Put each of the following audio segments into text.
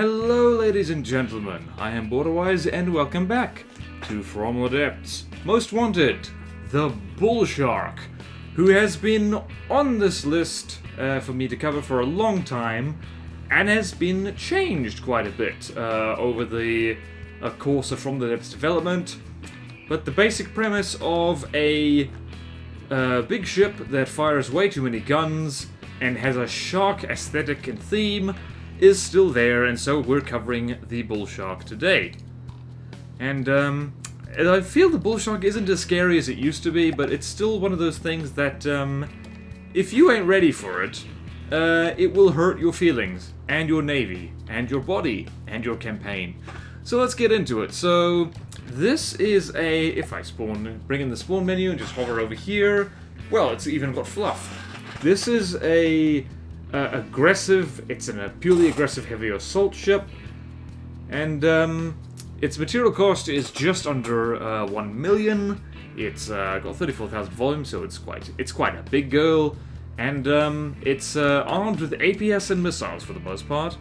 Hello ladies and gentlemen, I am BorderWise and welcome back to From the Depths. Most Wanted, the Bullshark, who has been on this list for me to cover for a long time and has been changed quite a bit over the course of From the Depths development. But the basic premise of a big ship that fires way too many guns and has a shark aesthetic and theme is still there, and so we're covering the Bullshark today. And I feel the Bullshark isn't as scary as it used to be, but it's still one of those things that if you ain't ready for it, it will hurt your feelings, and your navy, and your body, and your campaign. So let's get into it. So this is if I bring in the spawn menu and just hover over here, well, it's even got fluff. This is it's a purely aggressive heavy assault ship, and its material cost is just under 1 million. It's got 34,000 volume, so it's quite a big girl, and it's armed with APS and missiles for the most part,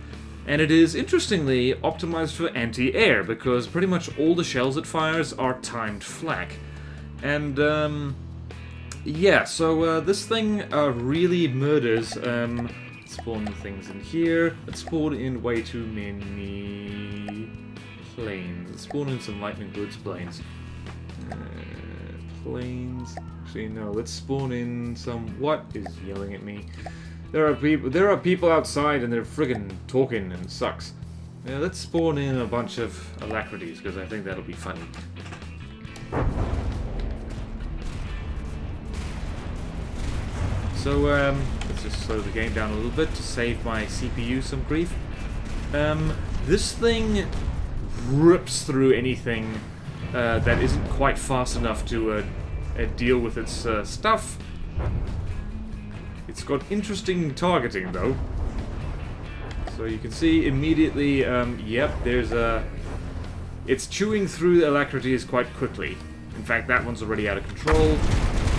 and it is interestingly optimized for anti-air because pretty much all the shells it fires are timed flak, and yeah, so this thing really murders. Let's spawn things in here. Let's spawn in way too many planes. Let's spawn in some lightning goods planes. Planes. Actually, no. Let's spawn in some. What is yelling at me? There are people outside, and they're friggin' talking, and it sucks. Let's spawn in a bunch of alacrities because I think that'll be funny. So, let's just slow the game down a little bit to save my CPU some grief. This thing rips through anything that isn't quite fast enough to deal with its stuff. It's got interesting targeting, though. So you can see immediately, yep, it's chewing through the alacrities quite quickly. In fact, that one's already out of control,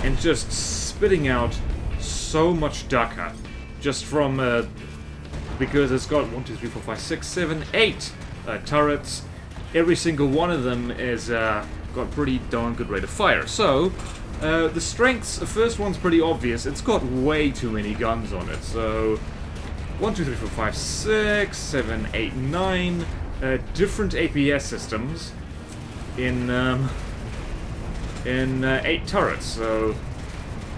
and just spitting out so much ducker, just from because it's got 1, 2, 3, 4, 5, 6, 7, 8 turrets. Every single one of them is got pretty darn good rate of fire. So the strengths, the first one's pretty obvious. It's got way too many guns on it. So 1, 2, 3, 4, 5, 6, 7, 8, 9 different APS systems in 8 turrets. So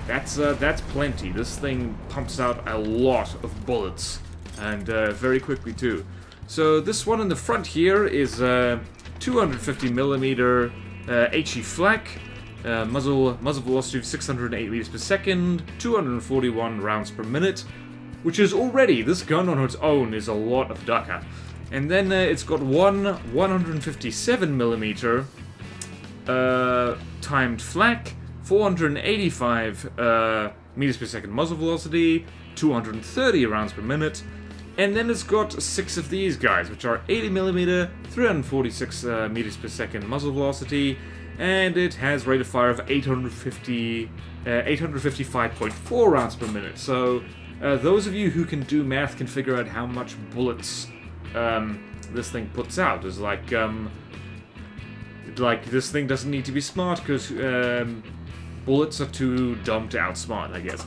that's plenty. This thing pumps out a lot of bullets, and very quickly too. So this one in the front here is 250mm HE Flak, muzzle velocity of 608 meters per second, 241 rounds per minute, which is already, this gun on its own is a lot of ducker. And then it's got one 157mm timed flak, 485 meters per second muzzle velocity, 230 rounds per minute, and then it's got 6 of these guys, which are 80mm, 346 meters per second muzzle velocity, and it has rate of fire of 855.4 rounds per minute. So those of you who can do math can figure out how much bullets this thing puts out. It's like this thing doesn't need to be smart because bullets are too dumb to outsmart, I guess.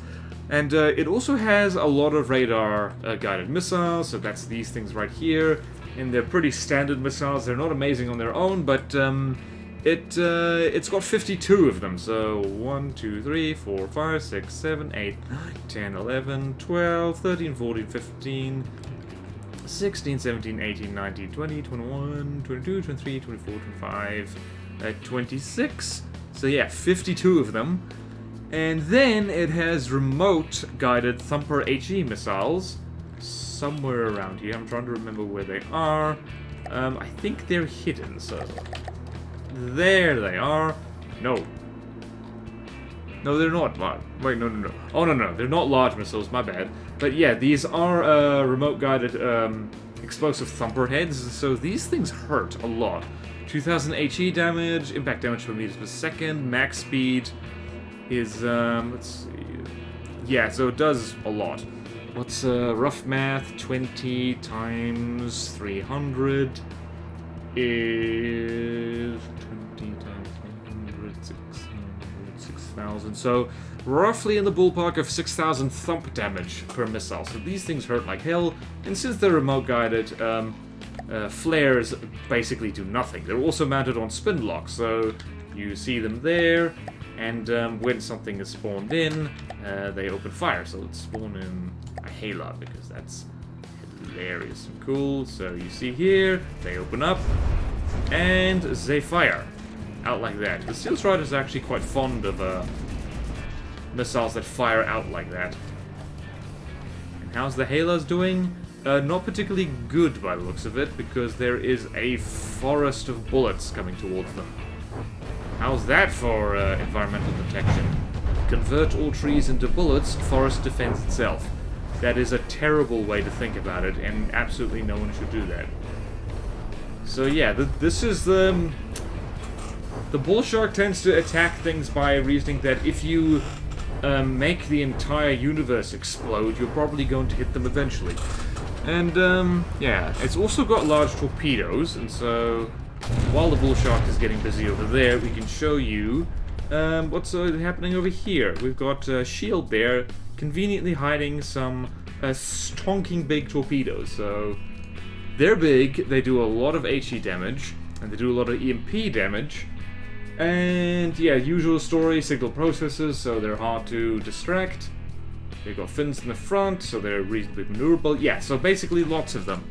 And it also has a lot of radar guided missiles, so that's these things right here. And they're pretty standard missiles. They're not amazing on their own, but it's got 52 of them. So 1, 2, 3, 4, 5, 6, 7, 8, 9, 10, 11, 12, 13, 14, 15, 16, 17, 18, 19, 20, 21, 22, 23, 24, 25, 26. So yeah, 52 of them. And then it has remote-guided Thumper HE missiles somewhere around here. I'm trying to remember where they are. I think they're hidden, so... There they are. No. No, they're not. Wait, no. Oh, no. They're not large missiles, my bad. But yeah, these are remote-guided explosive Thumper heads, so these things hurt a lot. 2000 HE damage, impact damage per meters per second, max speed is, let's see, yeah, so it does a lot. What's rough math? 20 times 300 is 20 times 300, 6,000. So roughly in the ballpark of 6,000 thump damage per missile. So these things hurt like hell, and since they're remote guided, flares basically do nothing. They're also mounted on spin blocks, so you see them there, and when something is spawned in, they open fire. So let's spawn in a Halo, because that's hilarious and cool. So you see here, they open up, and they fire out like that. The Steel Strider is actually quite fond of missiles that fire out like that. And how's the Halos doing? Not particularly good by the looks of it, because there is a forest of bullets coming towards them. How's that for environmental protection? Convert all trees into bullets, forest defends itself. That is a terrible way to think about it, and absolutely no one should do that. So yeah, this is the Bullshark tends to attack things by reasoning that if you make the entire universe explode, you're probably going to hit them eventually. And yeah, it's also got large torpedoes, and so while the Bullshark is getting busy over there, we can show you what's happening over here. We've got Shield Bear conveniently hiding some stonking big torpedoes. So they're big, they do a lot of HE damage, and they do a lot of EMP damage. And yeah, usual story, signal processors, so they're hard to distract. They've got fins in the front, so they're reasonably maneuverable. Yeah, so basically lots of them.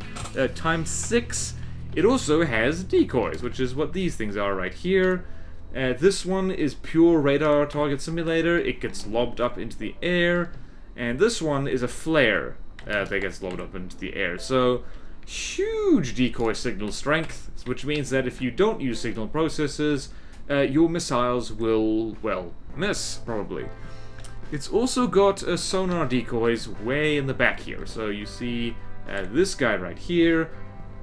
Times 6. It also has decoys, which is what these things are right here. This one is pure radar target simulator. It gets lobbed up into the air. And this one is a flare that gets lobbed up into the air. So, huge decoy signal strength, which means that if you don't use signal processors, your missiles will, well, miss, probably. It's also got sonar decoys way in the back here. So you see this guy right here.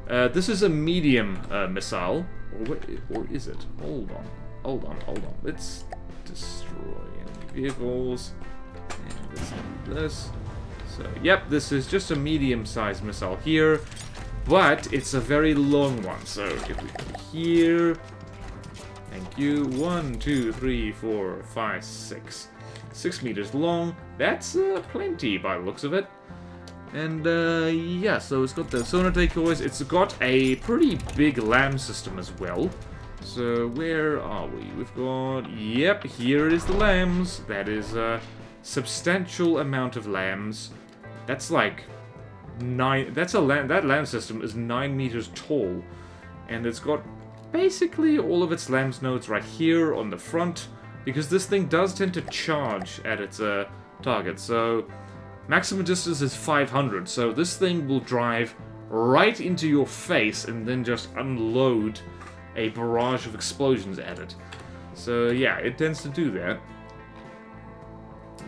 This is a medium missile. Or is it? Hold on. Let's destroy any vehicles. And let's do this. So, yep, this is just a medium-sized missile here. But it's a very long one. So if we go here... Thank you. 1, 2, 3, 4, 5, 6. 6 meters long. That's plenty by the looks of it. And yeah, so it's got the sonar decoys. It's got a pretty big LAM system as well. So where are we? We've got... Yep, here it is the LAMs. That is a substantial amount of LAMs. That's like 9... That's a LAM... That LAM system is 9 meters tall. And it's got basically all of its LAMs nodes right here on the front, because this thing does tend to charge at its target. So maximum distance is 500, so this thing will drive right into your face and then just unload a barrage of explosions at it. So yeah, it tends to do that.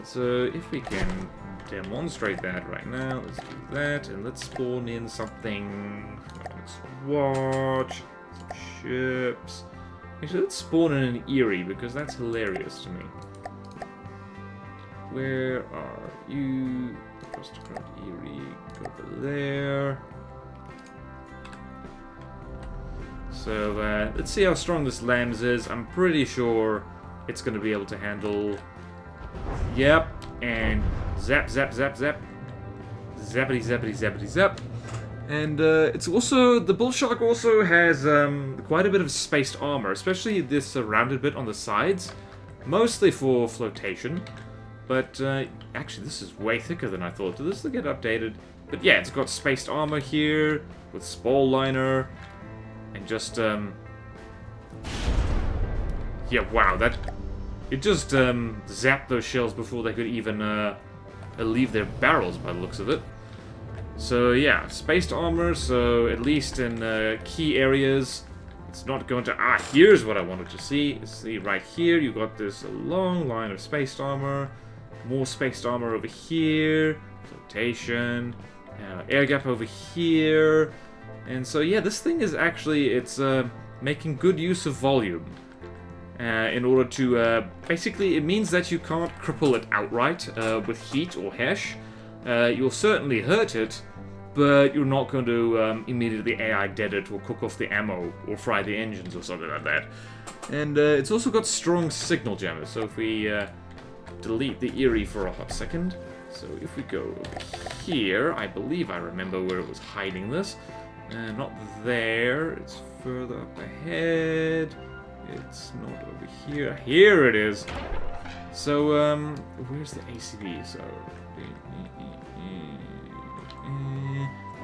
So if we can demonstrate that right now, let's do that, and let's spawn in something. Let's watch some ships. Actually, let's spawn in an Erie, because that's hilarious to me. Where are you? Aristocrat Erie, go over there. So, let's see how strong this LAMS is. I'm pretty sure it's going to be able to handle... Yep, and zap, zap, zap, zap. Zappity, zappity, zappity, zap. And it's also... The Bullshark also has quite a bit of spaced armor, especially this rounded bit on the sides. Mostly for flotation. But actually, this is way thicker than I thought. Did this get updated? But yeah, it's got spaced armor here with spall liner. And just... yeah, wow, that... It just zapped those shells before they could even leave their barrels by the looks of it. So yeah, spaced armor, so at least in key areas, it's not going to... Ah, here's what I wanted to see. See, right here, you got this long line of spaced armor. More spaced armor over here. Flotation. Air gap over here. And so yeah, this thing is actually, it's making good use of volume. In order to, basically, it means that you can't cripple it outright with heat or hash. You'll certainly hurt it, but you're not going to immediately AI dead it or cook off the ammo or fry the engines or something like that. And it's also got strong signal jammers, so if we delete the Eerie for a hot second, so if we go over here, I believe I remember where it was hiding this. Not there, it's further up ahead. It's not over here. Here it is! So, where's the ACV? So,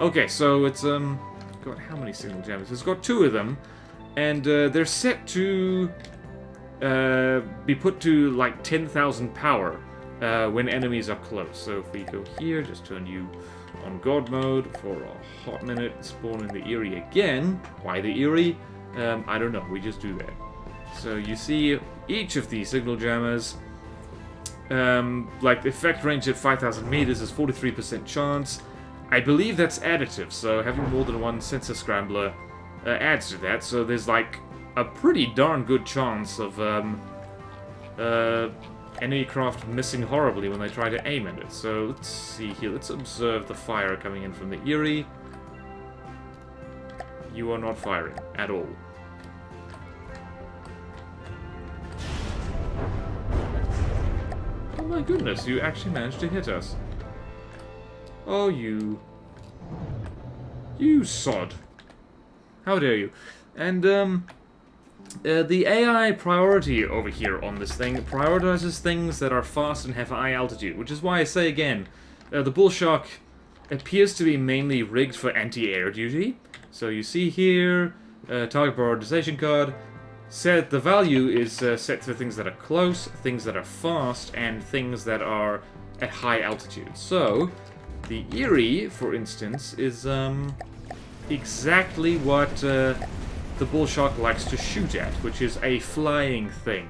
okay, so it's, got how many signal jammers? It's got 2 of them, and they're set to be put to like 10,000 power when enemies are close. So if we go here, just turn you on God mode for a hot minute, spawn in the Eerie again. Why the Eerie? I don't know, we just do that. So you see each of these signal jammers, like the effect range at 5,000 meters is 43% chance. I believe that's additive, so having more than one sensor scrambler adds to that, so there's like a pretty darn good chance of enemy craft missing horribly when they try to aim at it. So let's see here, let's observe the fire coming in from the Eerie. You are not firing at all. Oh my goodness, you actually managed to hit us. Oh, you sod. How dare you? And, the AI priority over here on this thing prioritizes things that are fast and have high altitude, which is why I say again, the Bullshark appears to be mainly rigged for anti-air duty. So you see here, target prioritization card, the value is set for things that are close, things that are fast, and things that are at high altitude. So, the Eerie, for instance, is exactly what the Bullshark likes to shoot at, which is a flying thing.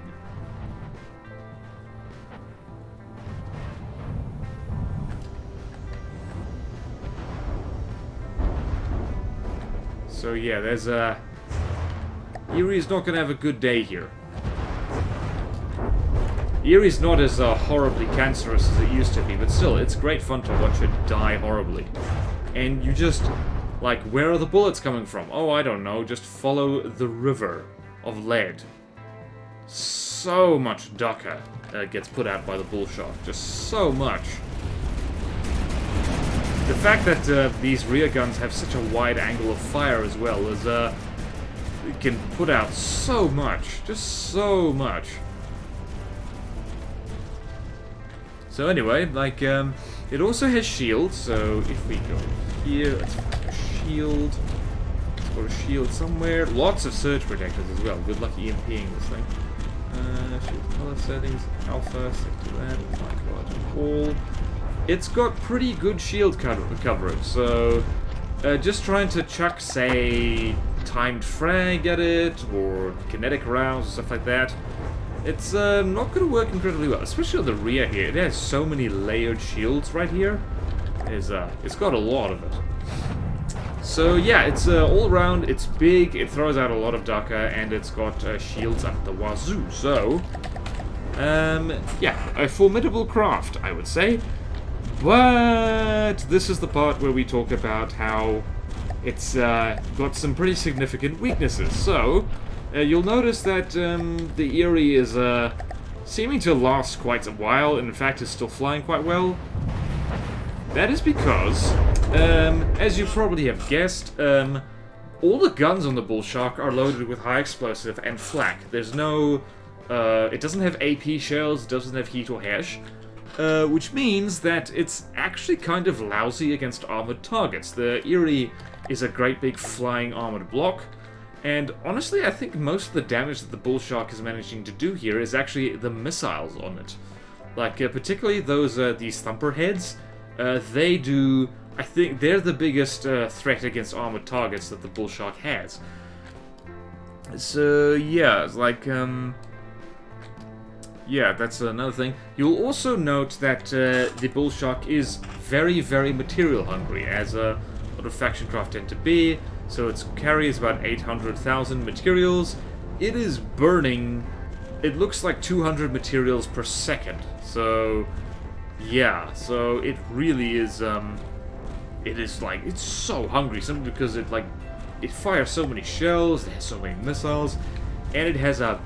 So yeah, there's Eerie's not gonna have a good day here. Eerie's not as horribly cancerous as it used to be, but still, it's great fun to watch it die horribly. And you just, like, where are the bullets coming from? Oh, I don't know, just follow the river of lead. So much dukkha gets put out by the Bullshark, just so much. The fact that these rear guns have such a wide angle of fire as well is, it can put out so much, just so much. So anyway, like, it also has shields, so if we go here, let's find a shield. Let's go to shield somewhere. Lots of surge protectors as well. Good luck EMPing this thing. Shield color settings, alpha, stick to that, all. It's got pretty good shield coverage, so just trying to chuck, say, timed frag at it, or kinetic rounds, or stuff like that. It's not going to work incredibly well, especially on the rear here. It has so many layered shields right here. It's got a lot of it. So yeah, it's all around, it's big, it throws out a lot of dukkha, and it's got shields up the wazoo. So, yeah, a formidable craft, I would say. But this is the part where we talk about how it's got some pretty significant weaknesses. So, you'll notice that the Eerie is seeming to last quite a while, and in fact is still flying quite well. That is because, as you probably have guessed, all the guns on the Bullshark are loaded with high explosive and flak. There's no, it doesn't have AP shells, it doesn't have heat or hash, which means that it's actually kind of lousy against armored targets. The Eerie is a great big flying armored block, and honestly I think most of the damage that the Bullshark is managing to do here is actually the missiles on it. Like, particularly those, these thumper heads, they do, I think they're the biggest threat against armored targets that the Bullshark has. So yeah, it's like, yeah, that's another thing. You'll also note that the Bullshark is very, very material hungry, as a lot of faction craft tend to be. So its carry is about 800,000 materials. It is burning, it looks like 200 materials per second. So Yeah, so it really is, it is like, it's so hungry, simply because it, like, it fires so many shells, it has so many missiles, and it has a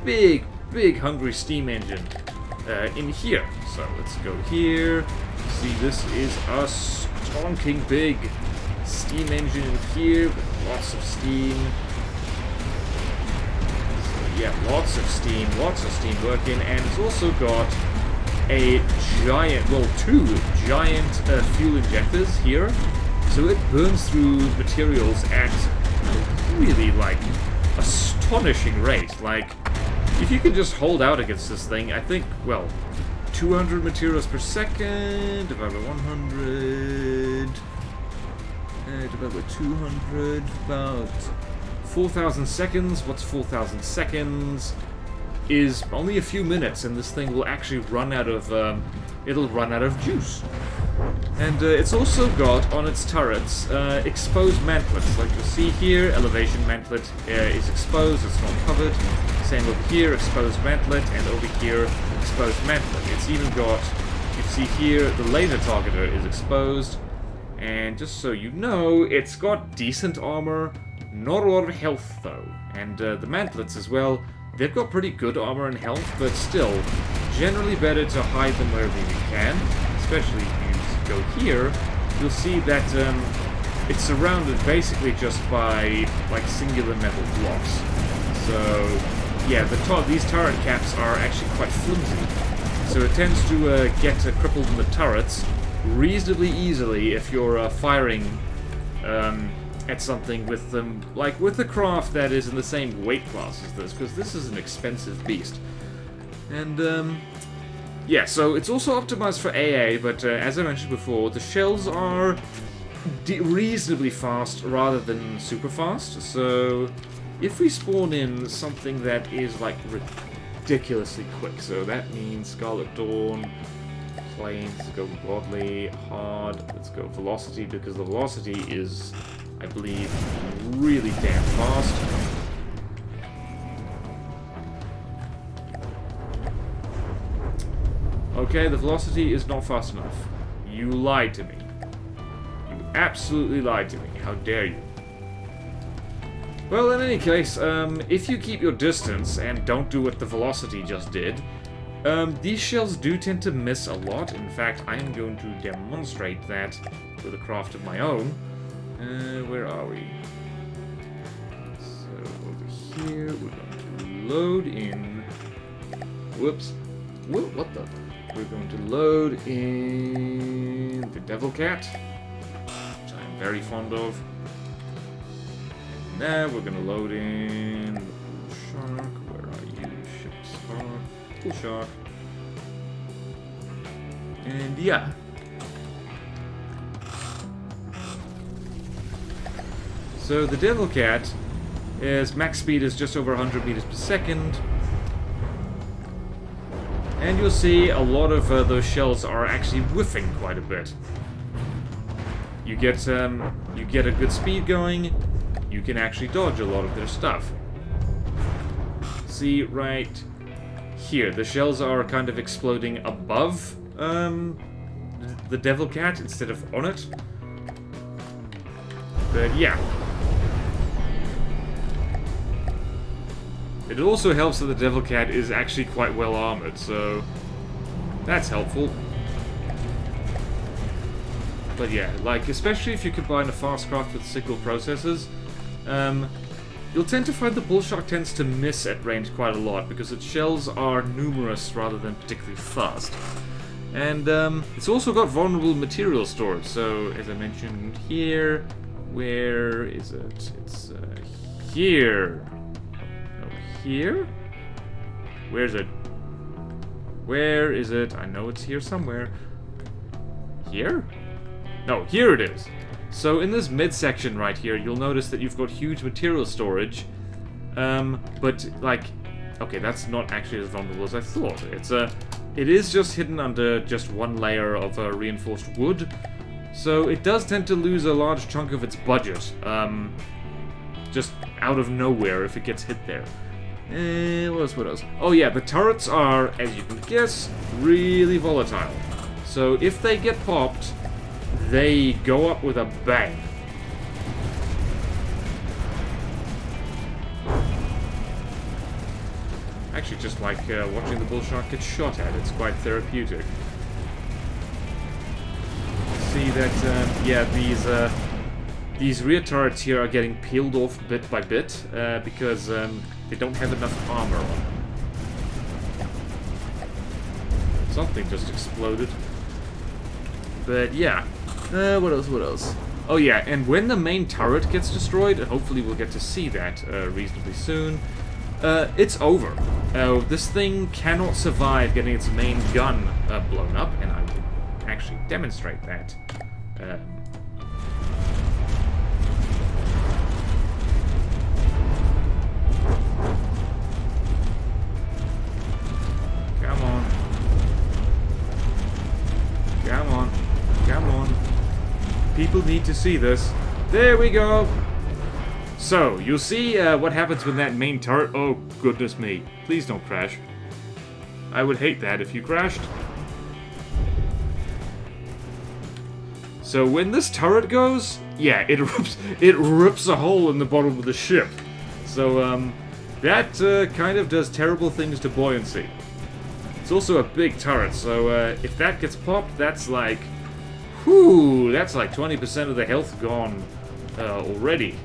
big, big hungry steam engine in here. So let's go here. See, this is a stonking big steam engine in here with lots of steam. So yeah, lots of steam working, and it's also got a giant, well, two giant fuel injectors here, so it burns through materials at a really, like, astonishing rate. Like, if you can just hold out against this thing, I think, well, 200 materials per second, divided by 100, divided by 200, about 4,000 seconds. What's 4,000 seconds? Is only a few minutes, and this thing will actually run out of, it'll run out of juice. And it's also got, on its turrets, exposed mantlets. Like you'll see here, elevation mantlet is exposed, it's not covered. Same over here, exposed mantlet, and over here, exposed mantlet. It's even got, you see here, the laser targeter is exposed. And just so you know, it's got decent armor, not a lot of health though. And the mantlets as well, they've got pretty good armor and health, but still, generally better to hide them wherever you can. Especially if you go here, you'll see that it's surrounded basically just by, like, singular metal blocks. So, yeah, these turret caps are actually quite flimsy. So it tends to get crippled in the turrets reasonably easily if you're firing at something with them, like with a craft that is in the same weight class as this, because this is an expensive beast. And yeah, so it's also optimized for AA, but as I mentioned before, the shells are reasonably fast rather than super fast. So if we spawn in something that is like ridiculously quick, so that means Scarlet Dawn, planes, let's go broadly, hard, let's go velocity, because the velocity is, I believe, really damn fast. Okay, the velocity is not fast enough. You lied to me. You absolutely lied to me. How dare you? Well, in any case, if you keep your distance and don't do what the velocity just did, these shells do tend to miss a lot. In fact, I am going to demonstrate that with a craft of my own. Where are we? So, over here, we're going to load in... Whoops. What the... We're going to load in the Devil Cat, which I'm very fond of. And now we're going to load in the Bullshark. Where are you? Ship Bullshark. And yeah. So the Devil Cat, its max speed is just over 100 meters per second. And you'll see a lot of those shells are actually whiffing quite a bit. You get a good speed going, you can actually dodge a lot of their stuff. See, right here, the shells are kind of exploding above the Devil Cat instead of on it. But yeah. It also helps that the Devil Cat is actually quite well armored, so that's helpful. But yeah, like, especially if you combine a fast craft with signal processors, you'll tend to find the Bullshark tends to miss at range quite a lot, because its shells are numerous rather than particularly fast. And it's also got vulnerable material storage, so as I mentioned here, where is it? It's here. Here? Where's it? Where is it? I know it's here somewhere. Here? No, here it is. So in this midsection right here, you'll notice that you've got huge material storage. But like, okay, that's not actually as vulnerable as I thought. It is just hidden under just one layer of reinforced wood. So it does tend to lose a large chunk of its budget. Just out of nowhere if it gets hit there. What else? Oh yeah, the turrets are, as you can guess, really volatile. So if they get popped, they go up with a bang. Actually, just like watching the Bullshark get shot at, it's quite therapeutic. See that, yeah, these rear turrets here are getting peeled off bit by bit because they don't have enough armor on. Something just exploded. But yeah, what else? Oh yeah, and when the main turret gets destroyed, and hopefully we'll get to see that reasonably soon, it's over. This thing cannot survive getting its main gun blown up, and I will actually demonstrate that. Come on. Come on. Come on. People need to see this. There we go. So, you'll see what happens when that main turret... Oh, goodness me. Please don't crash. I would hate that if you crashed. So, when this turret goes... Yeah, it rips a hole in the bottom of the ship. So, that kind of does terrible things to buoyancy. It's also a big turret, so if that gets popped, that's like... Whew, that's like 20% of the health gone already.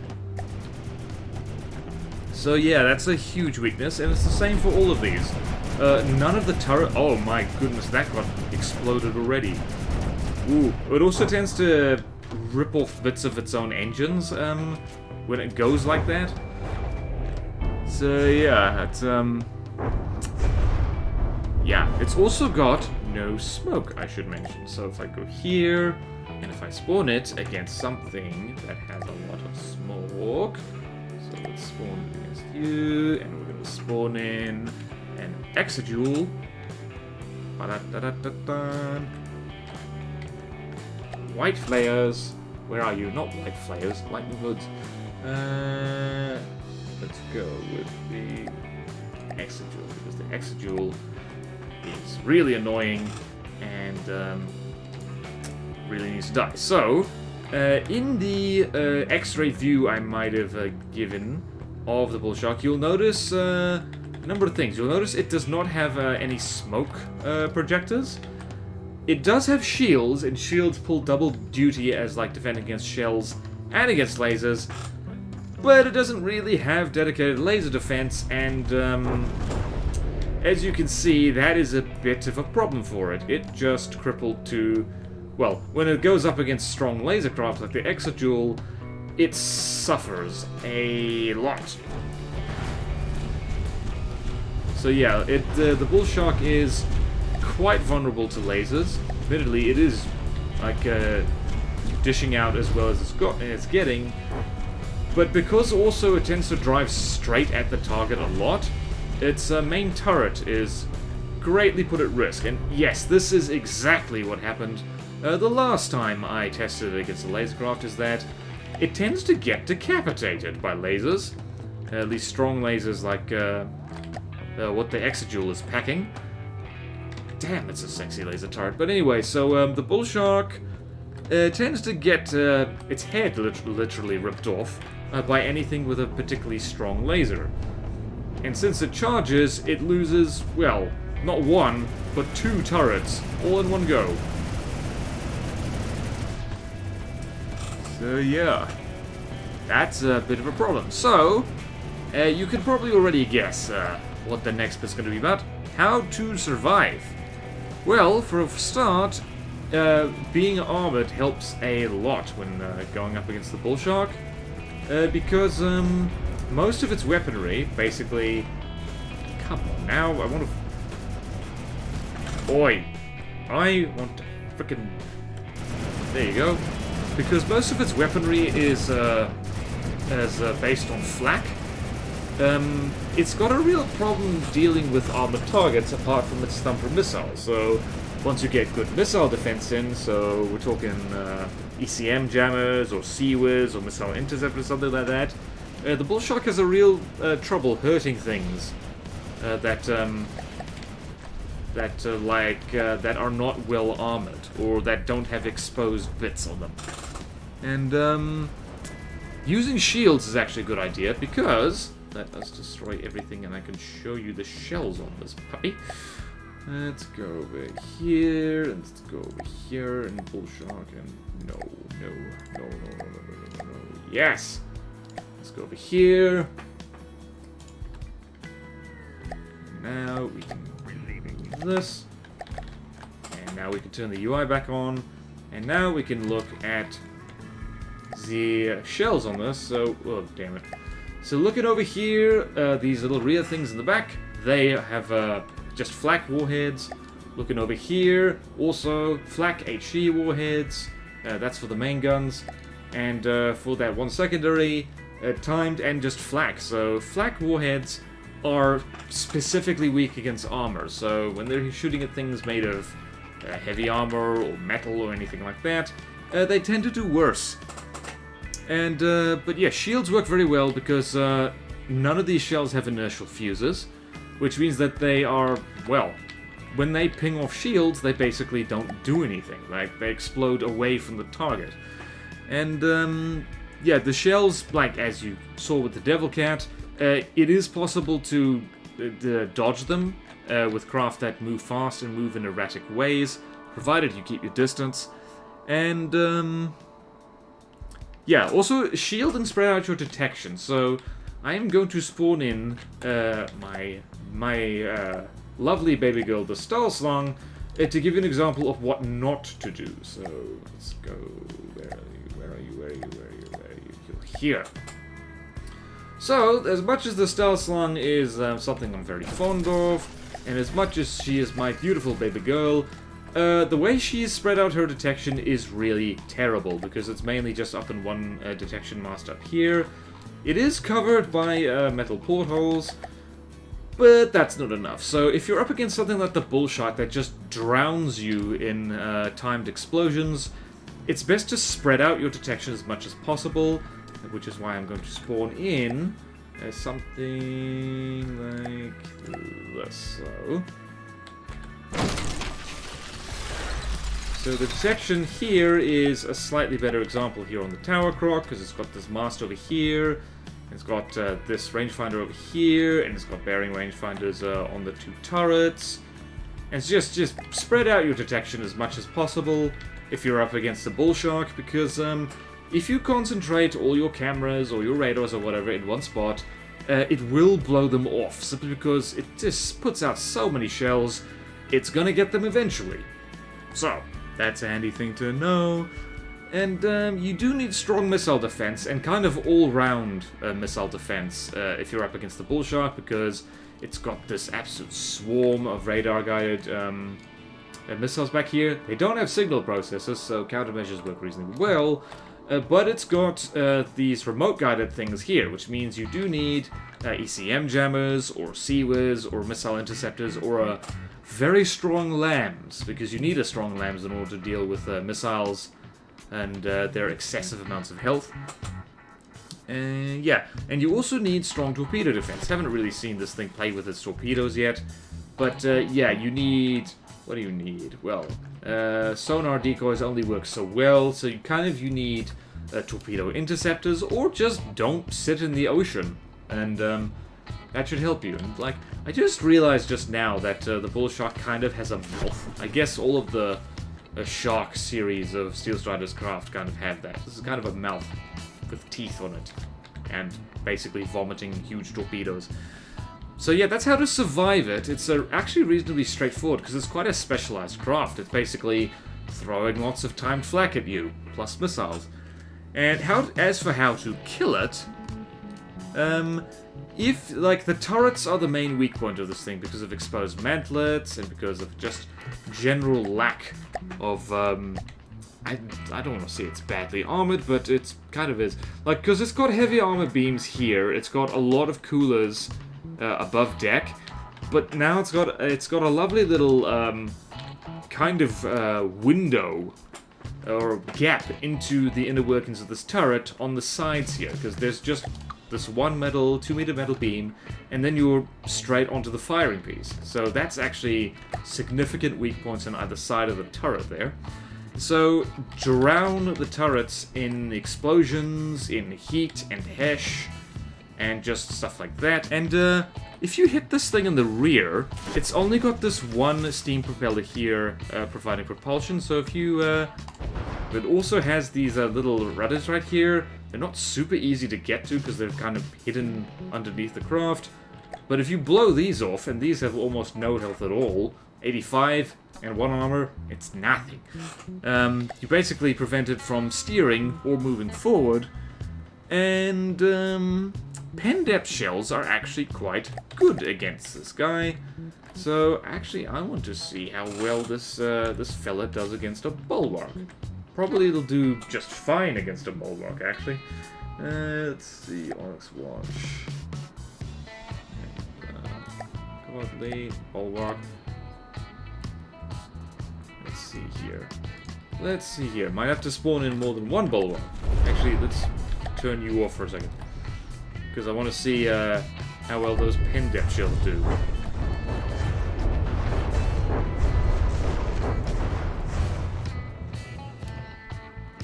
So yeah, that's a huge weakness, and it's the same for all of these. None of the turret... Oh my goodness, that got exploded already. Ooh, it also tends to rip off bits of its own engines when it goes like that. So yeah, it's yeah, it's also got no smoke, I should mention. So if I go here, and if I spawn it against something that has a lot of smoke, so let's spawn against you, and we're going to spawn in an Exajewel. White flares. Where are you? Not white flares, lightning hoods. Let's go with the Exajewel, because the Exajewel is really annoying and really needs to die. So, in the X-ray view I might have given of the Bullshark, you'll notice a number of things. You'll notice it does not have any smoke projectors. It does have shields, and shields pull double duty as like defending against shells and against lasers, but it doesn't really have dedicated laser defense, and as you can see, that is a bit of a problem for it. It just crippled to... Well, when it goes up against strong laser craft like the Exajewel, it suffers a lot. So yeah, the Bullshark is quite vulnerable to lasers. Admittedly, it is like dishing out as well as it's getting, but because also it tends to drive straight at the target a lot, its main turret is greatly put at risk. And yes, this is exactly what happened the last time I tested it against a lasercraft, is that it tends to get decapitated by lasers. At least strong lasers like what the Exajewel is packing. Damn, it's a sexy laser turret. But anyway, so the Bullshark tends to get its head literally ripped off by anything with a particularly strong laser. And since it charges, it loses, well, not one, but 2 turrets, all in one go. So yeah, that's a bit of a problem. So, you can probably already guess what the next bit's going to be about. How to survive. Well, for a start, being armored helps a lot when going up against the Bullshark, because most of its weaponry, basically... Come on now, I want to... Oi! I want to frickin'... There you go. Because most of its weaponry is based on Flak, it's got a real problem dealing with armored targets apart from its thumper missile. So once you get good missile defense in, so we're talking ECM jammers or Sea-Wiz or missile interceptors, something like that, the Bullshark has a real trouble hurting things that that are not well armored, or that don't have exposed bits on them. And using shields is actually a good idea, because let us destroy everything and I can show you the shells on this puppy. Let's go over here, and let's go over here, and Bullshark, and no. Yes! Let's go over here. Now we can remove this. And now we can turn the UI back on. And now we can look at the shells on this. So, oh damn it. So looking over here, these little rear things in the back, they have just Flak warheads. Looking over here, also Flak HE warheads. That's for the main guns. And for that one secondary, timed and just Flak. So Flak warheads are specifically weak against armor. So when they're shooting at things made of heavy armor or metal or anything like that, they tend to do worse. And but yeah, shields work very well because none of these shells have inertial fuses, which means that they are, well, when they ping off shields, they basically don't do anything. Like, they explode away from the target. And yeah, the shells, like as you saw with the Devil Cat, it is possible to dodge them with craft that move fast and move in erratic ways, provided you keep your distance. And yeah, also shield and spread out your detection. So I am going to spawn in my lovely baby girl, the Stahlslang, to give you an example of what not to do. So let's go. Where are you? You're here. So, as much as the Stahlslang is something I'm very fond of, and as much as she is my beautiful baby girl, the way she's spread out her detection is really terrible, because it's mainly just up in one detection mast up here. It is covered by metal portholes, but that's not enough. So if you're up against something like the Bullshark that just drowns you in timed explosions, it's best to spread out your detection as much as possible, which is why I'm going to spawn in something like this. So the detection here is a slightly better example here on the tower croc, because it's got this mast over here, it's got this rangefinder over here, and it's got bearing rangefinders on the two turrets. And it's just spread out your detection as much as possible if you're up against the Bullshark, because if you concentrate all your cameras or your radars or whatever in one spot, it will blow them off, simply because it just puts out so many shells, it's gonna get them eventually. So, that's a handy thing to know. And you do need strong missile defense, and kind of all-round missile defense if you're up against the Bullshark, because it's got this absolute swarm of radar-guided missiles back here. They don't have signal processors, so countermeasures work reasonably well, but it's got these remote-guided things here, which means you do need ECM jammers, or CWIS, or missile interceptors, or very strong LAMs, because you need a strong LAMs in order to deal with missiles and their excessive amounts of health. Yeah, and you also need strong torpedo defense. Haven't really seen this thing play with its torpedoes yet, but yeah, you need... What do you need? Well, sonar decoys only work so well, so you need torpedo interceptors, or just don't sit in the ocean, and that should help you. And like, I just realized just now that the Bullshark kind of has a mouth. I guess all of the Shark series of Steel Strider's craft kind of have that. This is kind of a mouth with teeth on it, and basically vomiting huge torpedoes. So yeah, that's how to survive it. It's actually reasonably straightforward, because it's quite a specialized craft. It's basically throwing lots of timed flak at you, plus missiles. And as for how to kill it, if, like, the turrets are the main weak point of this thing because of exposed mantlets and because of just general lack of, I don't want to say it's badly armored, but it kind of is. Like, because it's got heavy armor beams here, it's got a lot of coolers above deck, but now it's got a lovely little kind of window or gap into the inner workings of this turret on the sides here, because there's just this 1 metal, 2 meter metal beam, and then you're straight onto the firing piece. So that's actually significant weak points on either side of the turret there. So drown the turrets in explosions, in heat and hash, and just stuff like that. And if you hit this thing in the rear, it's only got this one steam propeller here providing propulsion. So if you... it also has these little rudders right here. They're not super easy to get to because they're kind of hidden underneath the craft. But if you blow these off, and these have almost no health at all, 85 and 1 armor, it's nothing. You basically prevent it from steering or moving forward. And pen depth shells are actually quite good against this guy. So actually I want to see how well this this fella does against a bulwark. Probably it'll do just fine against a bulwark, actually. Let's see, Onyx Watch. Come on, lead, bulwark. Let's see here. Let's see here. Might have to spawn in more than 1 bulwark. Actually, let's turn you off for a second. Because I want to see how well those pen depth shells do.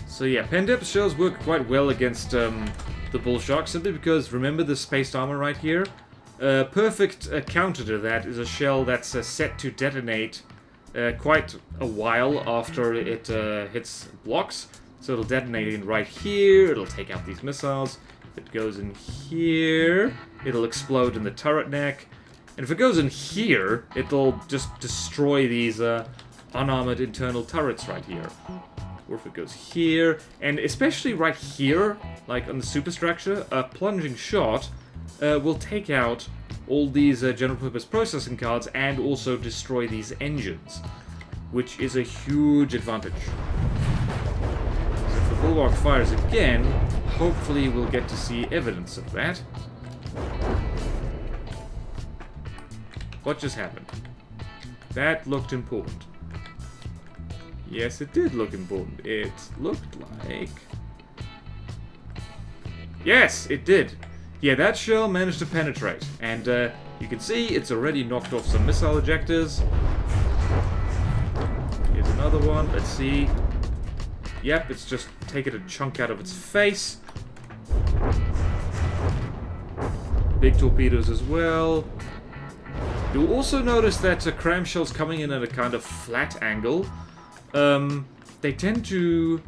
So yeah, pen depth shells work quite well against the Bullshark, simply because, remember the spaced armor right here? Perfect counter to that is a shell that's set to detonate quite a while after it hits blocks. So it'll detonate in right here, it'll take out these missiles. If it goes in here, it'll explode in the turret neck. And if it goes in here, it'll just destroy these unarmored internal turrets right here. Or if it goes here, and especially right here, like on the superstructure, a plunging shot will take out all these general purpose processing cards and also destroy these engines, which is a huge advantage. So if the Bulwark fires again, hopefully we'll get to see evidence of that. What just happened? That looked important. Yes, it did look important. It looked like... Yes, it did. Yeah, that shell managed to penetrate. And you can see it's already knocked off some missile ejectors. Here's another one. Let's see. Yep, it's just taken a chunk out of its face. Big torpedoes as well. You'll also notice that cram shells coming in at a kind of flat angle. They tend to...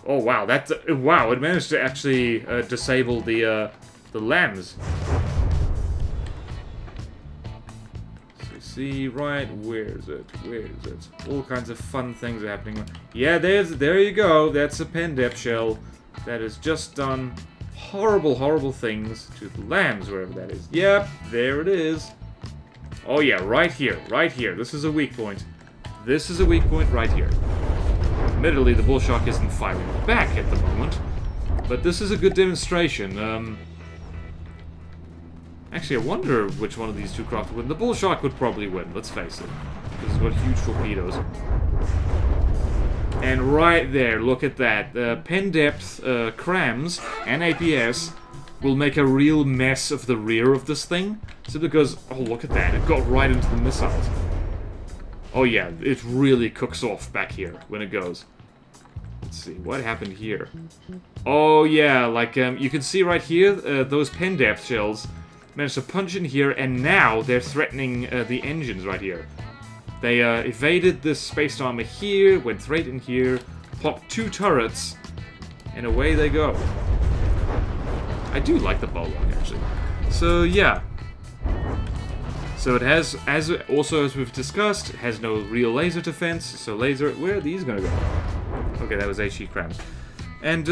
Oh wow, that's wow! It managed to actually disable the lambs. So see, right? Where is it? Where is it? All kinds of fun things are happening. Yeah, there you go. That's a pen depth shell that has just done horrible, horrible things to the lambs, wherever that is. Yep, there it is. Oh yeah, right here, right here. This is a weak point. This is a weak point right here. Admittedly, the Bullshark isn't firing back at the moment, but this is a good demonstration. Actually, I wonder which one of these two craft would win. The Bullshark would probably win, let's face it. This has got huge torpedoes. And right there, look at that. Pen depth crams and APS will make a real mess of the rear of this thing. So because, oh look at that, it got right into the missiles. Oh yeah, it really cooks off back here when it goes. Let's see, what happened here? Oh yeah, like you can see right here, those pen depth shells managed to punch in here, and now they're threatening the engines right here. They evaded this spaced armor here, went straight in here, popped 2 turrets, and away they go. I do like the Bulwark actually. So yeah. So it has, as we've discussed, it has no real laser defense. So laser, where are these gonna go? Okay, that was HE crams. And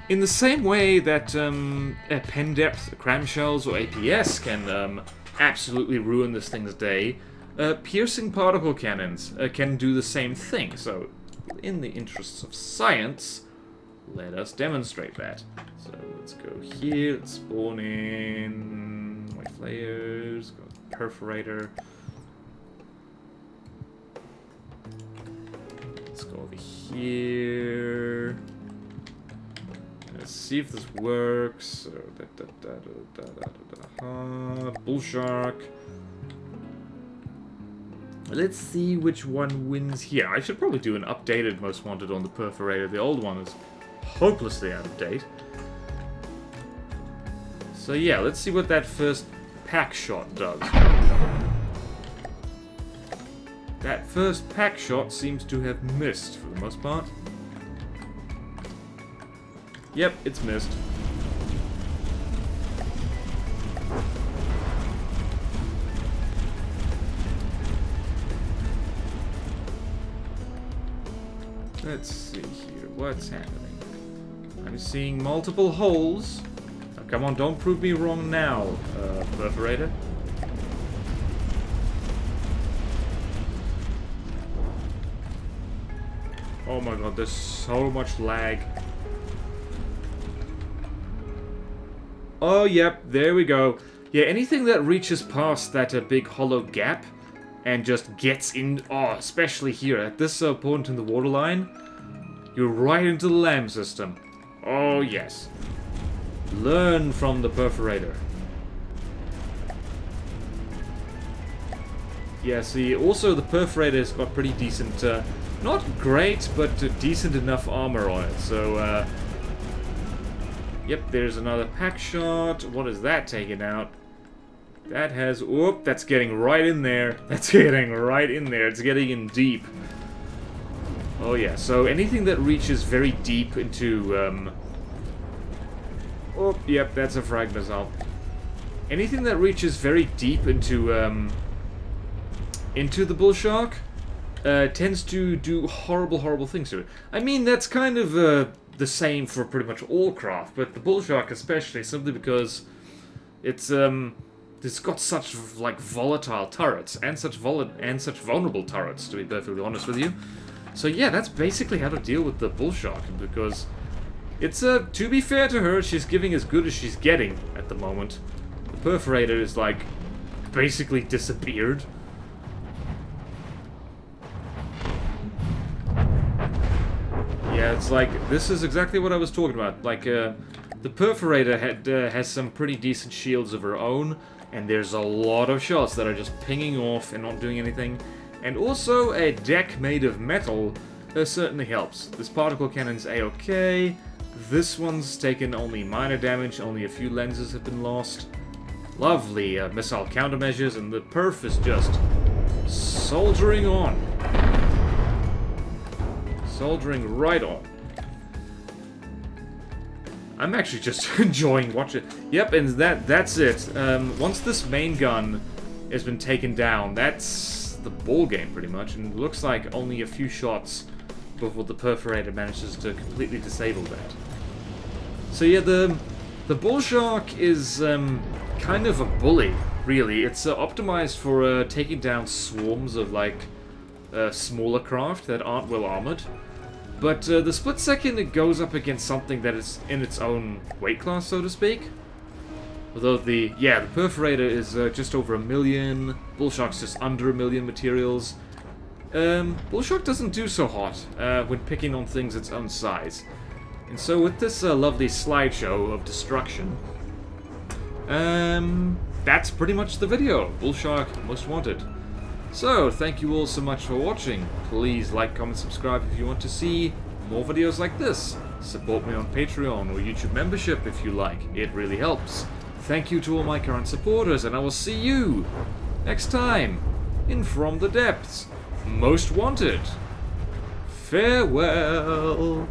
in the same way that pen depth cram shells or APS can absolutely ruin this thing's day, piercing particle cannons can do the same thing. So, in the interests of science, let us demonstrate that. So let's go here. Let's spawn in my flares. Go perforator. Let's go over here. Let's see if this works. Bullshark. Let's see which one wins here. I should probably do an updated Most Wanted on the Perforator. The old one is hopelessly out of date. So yeah, let's see what that first pack shot does. That first pack shot seems to have missed for the most part. Yep, it's missed. Let's see here, what's happening? I'm seeing multiple holes. Oh, come on, don't prove me wrong now, Perforator. Oh my god, there's so much lag. Oh, yep, there we go. Yeah, anything that reaches past that big hollow gap and just gets in, oh, especially here, at this point in the waterline, you're right into the LAM system. Oh, yes. Learn from the Perforator. Yeah, see, also the Perforator's got pretty decent, not great, but decent enough armor on it, so, yep, there's another pack shot. What is that taking out? That has... Whoop, that's getting right in there. That's getting right in there. It's getting in deep. Oh yeah, so anything that reaches very deep into... Oh, yep, that's a frag missile. Anything that reaches very deep into the Bullshark tends to do horrible, horrible things to it. I mean, that's kind of the same for pretty much all craft, but the Bullshark especially, simply because it's got such like volatile turrets and such vulnerable turrets, to be perfectly honest with you. So yeah, that's basically how to deal with the Bullshark, because it's to be fair to her, she's giving as good as she's getting at the moment. The Perforator is like basically disappeared. Yeah, it's like, this is exactly what I was talking about. Like, the Perforator has some pretty decent shields of her own, and there's a lot of shots that are just pinging off and not doing anything. And also, a deck made of metal certainly helps. This particle cannon's A-okay. This one's taken only minor damage, only a few lenses have been lost. Lovely missile countermeasures, and the Perf is just soldiering on. Soldiering right on. I'm actually just enjoying watching. Yep, and that's it. Once this main gun has been taken down, that's the ball game pretty much, and it looks like only a few shots before the Perforator manages to completely disable that. So yeah, the Bullshark is kind of a bully, really. It's optimized for taking down swarms of like smaller craft that aren't well armored. But the split second it goes up against something that is in its own weight class, so to speak. Although the Perforator is just over 1 million, Bullshark's just under 1 million materials. Bullshark doesn't do so hot when picking on things its own size. And so with this lovely slideshow of destruction, that's pretty much the video. Bullshark Most Wanted. So, thank you all so much for watching. Please like, comment, subscribe if you want to see more videos like this. Support me on Patreon or YouTube membership if you like. It really helps. Thank you to all my current supporters, and I will see you next time in From the Depths Most Wanted. Farewell.